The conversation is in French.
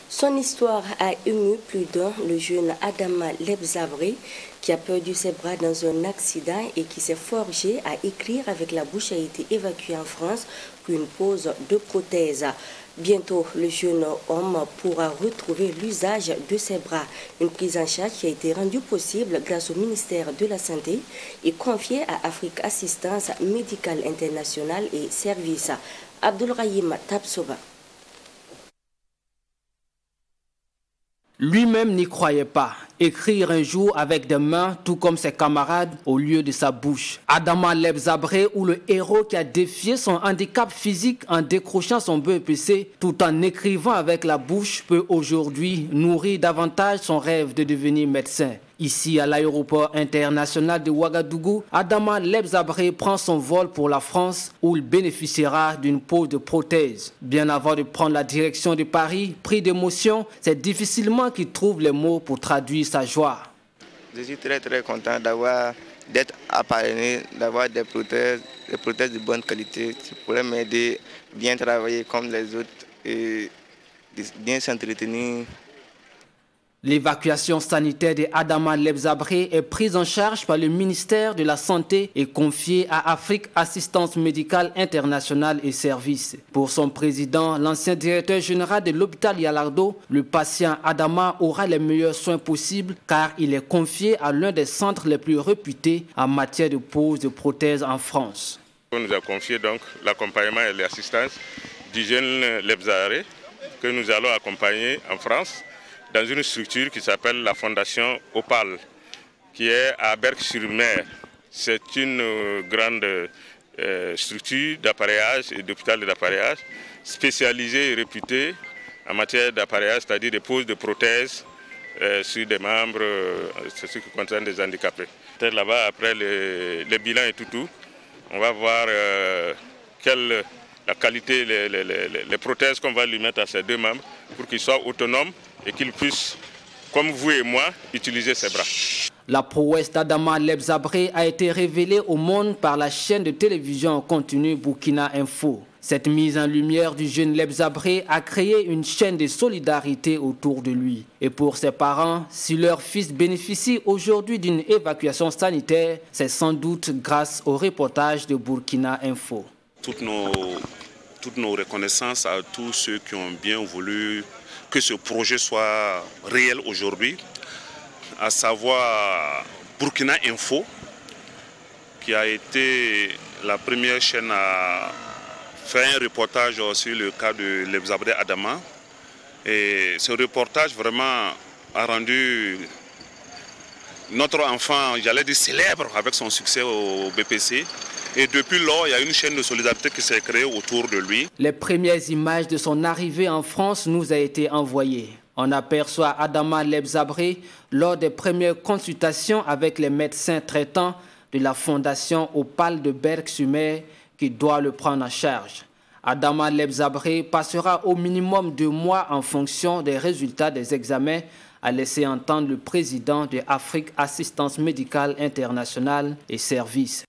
Son histoire a ému plus d'un, le jeune Adama Lebzabré, qui a perdu ses bras dans un accident et qui s'est forgé à écrire avec la bouche, a été évacué en France pour une pose de prothèse. Bientôt, le jeune homme pourra retrouver l'usage de ses bras. Une prise en charge qui a été rendue possible grâce au ministère de la Santé et confiée à Afrique Assistance Médicale Internationale et Services. Abdulrahim Tabsoba. Lui-même n'y croyait pas. Écrire un jour avec des mains, tout comme ses camarades, au lieu de sa bouche. Adama Lebzabré, ou le héros qui a défié son handicap physique en décrochant son BEPC, tout en écrivant avec la bouche, peut aujourd'hui nourrir davantage son rêve de devenir médecin. Ici, à l'aéroport international de Ouagadougou, Adama Lebzabré prend son vol pour la France où il bénéficiera d'une pose de prothèse. Bien avant de prendre la direction de Paris, pris d'émotion, c'est difficilement qu'il trouve les mots pour traduire sa joie. Je suis très content d'être appareillé, d'avoir des prothèses de bonne qualité qui pourraient m'aider à bien travailler comme les autres et bien s'entretenir. L'évacuation sanitaire de Adama Lebzabré est prise en charge par le ministère de la Santé et confiée à Afrique Assistance Médicale Internationale et Services. Pour son président, l'ancien directeur général de l'hôpital Yalardo, le patient Adama aura les meilleurs soins possibles car il est confié à l'un des centres les plus réputés en matière de pose de prothèses en France. On nous a confié donc l'accompagnement et l'assistance du jeune Lebzabré que nous allons accompagner en France dans une structure qui s'appelle la Fondation Opal, qui est à Berck-sur-Mer. C'est une grande structure d'appareillage et d'hôpital d'appareillage spécialisée et réputée en matière d'appareillage, c'est-à-dire des poses de prothèses sur des membres, c'est ce qui concerne des handicapés. Peut-être là-bas, après le bilan et tout, on va voir la qualité, les prothèses qu'on va lui mettre à ces deux membres pour qu'ils soient autonomes et qu'il puisse, comme vous et moi, utiliser ses bras. La prouesse d'Adama Lebzabré a été révélée au monde par la chaîne de télévision en continu Burkina Info. Cette mise en lumière du jeune Lebzabré a créé une chaîne de solidarité autour de lui. Et pour ses parents, si leur fils bénéficie aujourd'hui d'une évacuation sanitaire, c'est sans doute grâce au reportage de Burkina Info. Toutes nos reconnaissances à tous ceux qui ont bien voulu que ce projet soit réel aujourd'hui, à savoir Burkina Info, qui a été la première chaîne à faire un reportage sur le cas de Lebzabré Adama. Et ce reportage vraiment a rendu notre enfant, j'allais dire célèbre, avec son succès au BPC. Et depuis lors, il y a une chaîne de solidarité qui s'est créée autour de lui. Les premières images de son arrivée en France nous a été envoyées. On aperçoit Adama Lebzabré lors des premières consultations avec les médecins traitants de la Fondation Opal de Berck-sur-Mer qui doit le prendre en charge. Adama Lebzabré passera au minimum 2 mois en fonction des résultats des examens, a laissé entendre le président de Afrique Assistance Médicale Internationale et Services.